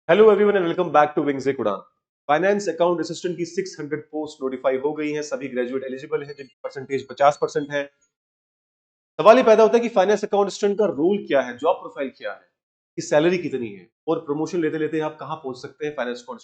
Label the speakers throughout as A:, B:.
A: Hello everyone and welcome back to wings एक उड़ान। Finance account assistant की 600 post notify हो गई हैं। सभी ग्रेजुएट एलिजिबल हैं जिनकी परसेंटेज 50% है। सवाल ये पैदा होता है कि फाइनेंस अकाउंट असिस्टेंट का रोल क्या है, जॉब प्रोफाइल क्या है, की सैलरी कितनी है और प्रमोशन लेते लेते आप कहां पहुंच सकते हैं फाइनेंस अकाउंट।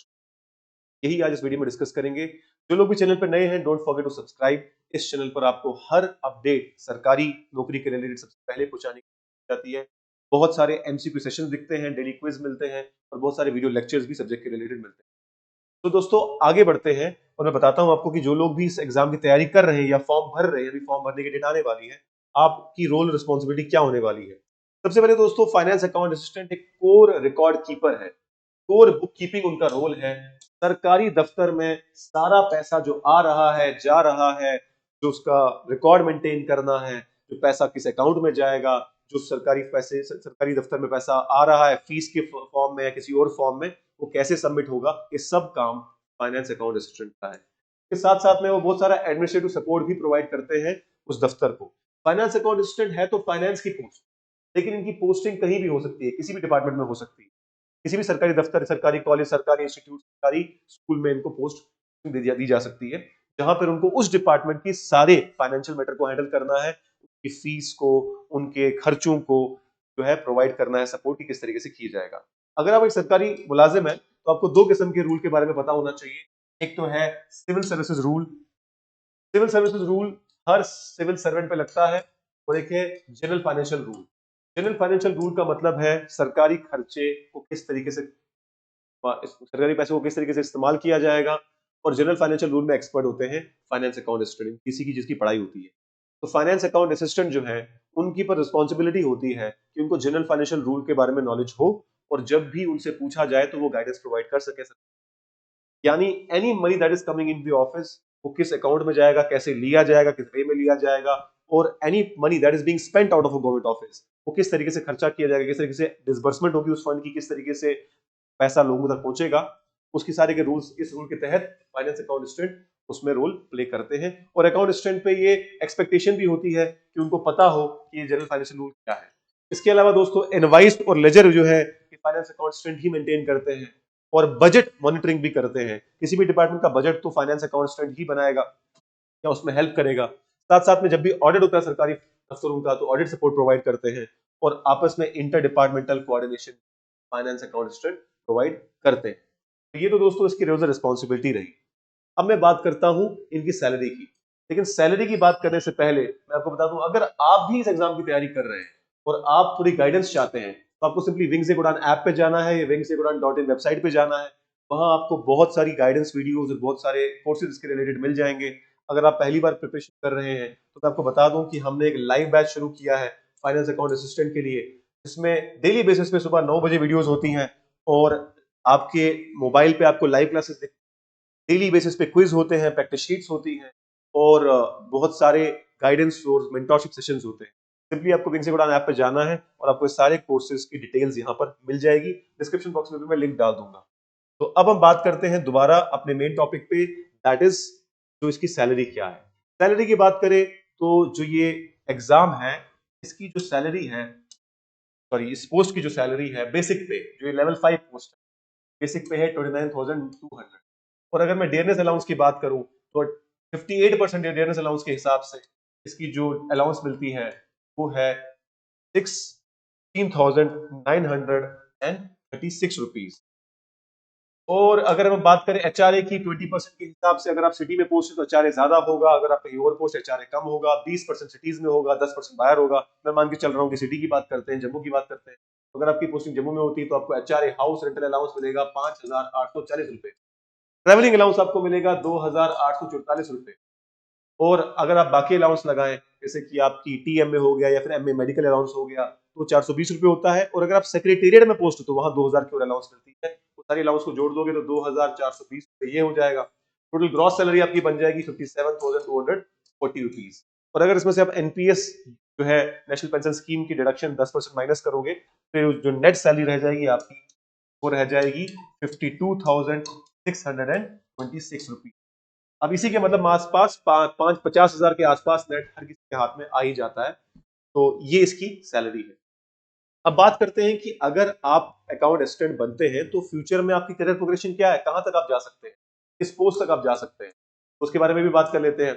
A: यही आज इस वीडियो में डिस्कस करेंगे। जो लोग भी चैनल पर नए हैं, डोंट फॉरगेट टू सब्सक्राइब। इस चैनल पर आपको हर अपडेट सरकारी नौकरी के रिलेटेड सबसे पहले पहुंचाने की जाती है। बहुत सारे एमसीक्यू सेशंस दिखते हैं, डेली क्विज मिलते हैं और बहुत सारे वीडियो लेक्चर्स भी सब्जेक्ट के रिलेटेड मिलते हैं। तो दोस्तों आगे बढ़ते हैं और मैं बताता हूं आपको कि जो लोग भी इस एग्जाम की तैयारी कर रहे हैं या फॉर्म भर रहे हैं, अभी फॉर्म भरने की डेट आने वाली है, आपकी रोल रिस्पॉन्सिबिलिटी क्या होने वाली है। सबसे पहले दोस्तों, फाइनेंस अकाउंट असिस्टेंट एक कोर रिकॉर्ड कीपर है। कोर बुक कीपिंग उनका रोल है। सरकारी दफ्तर में सारा पैसा जो आ रहा है, जा रहा है, जो उसका रिकॉर्ड मेंटेन करना है, जो पैसा किस अकाउंट में जाएगा, जो सरकारी पैसे सरकारी दफ्तर में पैसा आ रहा है फीस के फॉर्म में या किसी और फॉर्म में, वो कैसे सबमिट होगा, ये सब काम फाइनेंस अकाउंट असिस्टेंट का है। इसके साथ साथ में वो बहुत सारा एडमिनिस्ट्रेटिव सपोर्ट भी प्रोवाइड करते हैं उस दफ्तर को। फाइनेंस अकाउंट असिस्टेंट है तो फाइनेंस की पोस्ट, लेकिन इनकी पोस्टिंग कहीं भी हो सकती है, किसी भी डिपार्टमेंट में हो सकती है। किसी भी सरकारी दफ्तर, सरकारी कॉलेज, सरकारी इंस्टीट्यूट, सरकारी स्कूल में इनको पोस्ट दी जा सकती है, जहां पर उनको उस डिपार्टमेंट की सारे फाइनेंशियल मैटर को हैंडल करना है, उनकी फीस को, उनके खर्चों को जो है प्रोवाइड करना है, सपोर्ट की किस तरीके से किया जाएगा। अगर आप एक सरकारी मुलाजिम है तो आपको दो किस्म के रूल के बारे में पता होना चाहिए। एक तो है civil services rule. Civil services rule हर सिविल सर्वेंट पे लगता है। और एक है general financial rule. General financial rule का मतलब है सरकारी खर्चे को किस तरीके से, सरकारी पैसे को किस तरीके से इस्तेमाल किया जाएगा। और जनरल फाइनेंशियल रूल में एक्सपर्ट होते हैं फाइनेंस अकाउंट असिस्टेंट, किसी की जिसकी पढ़ाई होती है। तो फाइनेंस अकाउंट असिस्टेंट जो है, उनकी पर रिस्पॉन्सिबिलिटी होती है कि उनको जनरल फाइनेंशियल रूल के बारे में नॉलेज हो और जब भी उनसे पूछा जाए तो वो गाइडेंस प्रोवाइड कर सके। यानी any money that is coming in the office, वो किस अकाउंट में जाएगा, कैसे लिया जाएगा, किस वे में लिया जाएगा, और any money that is being spent out of a government office, वो किस तरीके से खर्चा किया जाएगा, किस तरीके से डिसबर्समेंट होगी उस फंड की, किस तरीके से पैसा लोगों तक पहुंचेगा, उसकी सारे के रूल्स, इस रूल के तहत फाइनेंस अकाउंट असिस्टेंट उसमें रोल प्ले करते हैं। और अकाउंट असिस्टेंट पे ये एक्सपेक्टेशन भी होती है कि उनको पता हो कि ये जनरल फाइनेंशियल रूल क्या है। इसके अलावा दोस्तों इनवाइस और लेजर जो है, फाइनेंस अकाउंट असिस्टेंट ही मेंटेन करते हैं। और बजट मॉनिटरिंग भी करते हैं। किसी भी डिपार्टमेंट का बजट तो फाइनेंस अकाउंट असिस्टेंट ही बनाएगा या उसमें हेल्प करेगा। साथ साथ में जब भी ऑडिट होता है सरकारी दफ्तरों का, तो ऑडिट सपोर्ट प्रोवाइड करते हैं। और आपस में inter departmental coordination finance account assistant provide करते हैं। तो ये तो दोस्तों इसकी रोज रिस्पॉन्सिबिलिटी रही। अब मैं बात करता हूं इनकी सैलरी की। लेकिन सैलरी की बात करने से पहले मैं आपको बता दूं, अगर आप भी इस एग्जाम की तैयारी कर रहे हैं और आप थोड़ी गाइडेंस चाहते हैं, तो आपको सिंपली विंग्स एक उड़ान ऐप पे जाना है या विंग्स एक उड़ान .in वेबसाइट पे जाना है। वहां आपको बहुत सारी गाइडेंस वीडियोस और बहुत सारे कोर्सेज इसके रिलेटेड मिल जाएंगे। अगर आप पहली बार प्रिपरेशन कर रहे हैं तो मैं आपको बता दूं कि हमने एक लाइव बैच शुरू किया है फाइनेंस अकाउंट असिस्टेंट के लिए, जिसमें डेली बेसिस पे सुबह 9 बजे वीडियोस होती हैं और आपके मोबाइल पे आपको लाइव क्लासेस, डेली बेसिस पे क्विज होते हैं, प्रैक्टिस शीट्स होती हैं और बहुत सारे गाइडेंस और मेंटरशिप सेशंस होते हैं। सिंपली आपको विंग्स उड़ान ऐप पे जाना है और आपको सारे कोर्सेज की डिटेल्स यहाँ पर मिल जाएगी। डिस्क्रिप्शन बॉक्स में भी मैं लिंक डाल दूंगा। तो अब हम बात करते हैं दोबारा अपने मेन टॉपिक पे, दैट इज जो इसकी सैलरी क्या है। सैलरी की बात करें तो जो ये एग्जाम है, इसकी जो सैलरी है, सॉरी इस पोस्ट की जो सैलरी है बेसिक पे, जो ये लेवल 5 पोस्ट है, बेसिक पे है 29,200। और अगर मैं डेयरनेस अलाउंस की बात करूं तो 58% डेयरनेस अलाउंस के हिसाब से इसकी जो अलाउंस मिलती है वो है 16,936 रुपीज। और अगर हम बात करें एचआरए की, 20% के हिसाब से अगर आप सिटी में पोस्ट है तो एचआरए ज्यादा होगा, अगर आप कहीं और पोस्ट एचआरए कम होगा। 20% सिटीज में होगा, 10% बाहर होगा। मैं मान के चल रहा हूँ कि सिटी की बात करते हैं, जम्मू की बात करते हैं। अगर आपकी पोस्टिंग जम्मू में होती है तो आपको एचआरए हाउस रेंटल अलाउंस मिलेगा 5,840 रुपए। ट्रेवलिंग अलाउंस आपको मिलेगा 2,844 रुपए। और अगर आप बाकी अलाउंस लगाएं, जैसे कि आपकी टीएम में हो गया या फिर एमए मेडिकल अलाउंस हो गया, तो 420 रुपए होता है। और अगर आप सेक्रेटेरिएट में पोस्ट हो तो वहां 2,000 की और अलाउंस मिलती है। तो सारी अलाउंस को जोड़ दोगे तो 2,420 ये हो जाएगा। टोटल ग्रॉस सैलरी आपकी बन जाएगी 57,240 रुपीज। और अगर इसमें से आप एनपीएस जो है, नेशनल पेंशन स्कीम की डिडक्शन 10% माइनस करोगे, तो जो नेट सैलरी रह जाएगी आपकी, वो रह जाएगी 52,626 रुपीज। अब इसी के मतलब आसपास 50,000 के आसपास नेट हर किसी के हाथ में आ ही जाता है। तो ये इसकी सैलरी है। अब बात करते हैं कि अगर आप अकाउंट असिस्टेंट बनते हैं तो फ्यूचर में आपकी करियर प्रोग्रेशन क्या है, कहां तक आप जा सकते हैं, किस पोस्ट तक आप जा सकते हैं, उसके बारे में भी बात कर लेते हैं।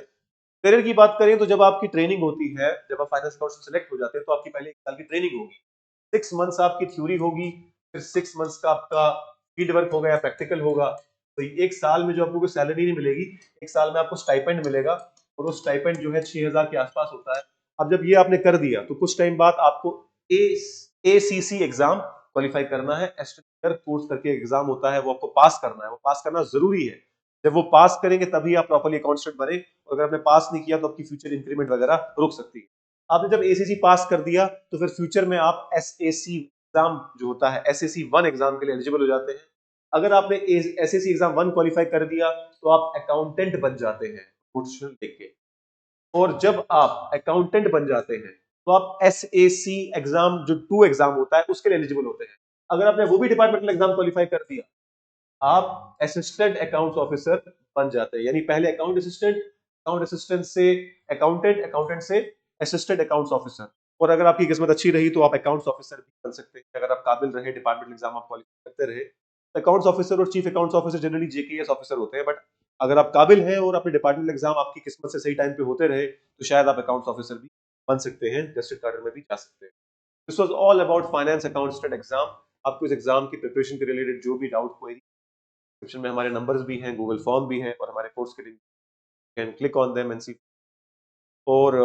A: करियर की बात करें तो जब आपकी ट्रेनिंग होती है, जब आप फाइनेंस अकाउंट सेलेक्ट हो जाते हैं तो आपकी पहले 1 साल की ट्रेनिंग होगी, 6 मंथ्स आपकी थ्योरी होगी, फिर 6 मंथ्स का आपका फील्ड वर्क होगा या प्रैक्टिकल होगा। तो 1 साल में जो आपको कोई सैलरी नहीं मिलेगी, 1 साल में आपको स्टाइपेंड मिलेगा, और वो स्टाइपेंड जो है 6,000 के आसपास होता है। अब जब ये आपने कर दिया तो कुछ टाइम बाद आपको ACC एग्जाम क्वालिफाई करना है, एस्ट्रेटर कोर्स करके एग्जाम होता है, वो आपको पास करना है, वो पास करना जरूरी है। जब वो पास करेंगे तभी आप प्रॉपर्ली अकाउंटेंट बने, और अगर आपने पास नहीं किया तो आपकी फ्यूचर इंक्रीमेंट वगैरह रुक सकती है। आपने जब ACC पास कर दिया तो फिर फ्यूचर में आप SAC एग्जाम जो होता है, SAC 1 एग्जाम के लिए एलिजिबल हो जाते हैं। अगर आपने SAC एग्जाम 1 क्वालिफाई कर दिया तो आप अकाउंटेंट बन जाते हैं प्रोफेशनल देख के। और जब आप अकाउंटेंट बन जाते हैं तो आप SAC एग्जाम जो 2 एग्जाम होता है उसके लिए एलिजिबल होते हैं। अगर आपने वो भी डिपार्टमेंटल एग्जाम क्वालिफाई कर दिया, आप असिस्टेंट अकाउंट्स ऑफिसर बन जाते हैं। यानी पहले अकाउंट असिस्टेंट, अकाउंट असिस्टेंट से अकाउंटेंट, अकाउंटेंट से असिस्टेंट अकाउंट्स ऑफिसर, और अगर आपकी किस्मत अच्छी रही तो आप अकाउंट्स ऑफिसर भी बन सकते हैं अगर आप काबिल रहे, डिपार्टमेंटल एग्जाम आप क्वालिफाई करते रहे। अकाउंट्स ऑफिसर और chief accounts officer generally JKS officer होते हैं, बट अगर आप काबिल हैं और अपने डिपार्टमेंटल एग्जाम आपकी किस्मत से सही टाइम पे होते रहे तो शायद आप अकाउंट्स ऑफिसर भी बन सकते हैं, डिस्ट्रिक्ट कार्डर में भी जा सकते हैं। This was all about finance accountant exam. आपको इस एग्जाम की प्रिपरेशन के रिलेटेड जो भी डाउट कोई, डिस्क्रिप्शन में हमारे नंबर्स भी हैं, गूगल फॉर्म भी है, और हमारे कोर्स के link, can click on them and see. और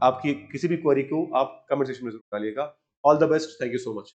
A: आपकी किसी भी क्वेरी को आप कमेंट सेक्शन में जरूर डालिएगा। All the best, thank you so much.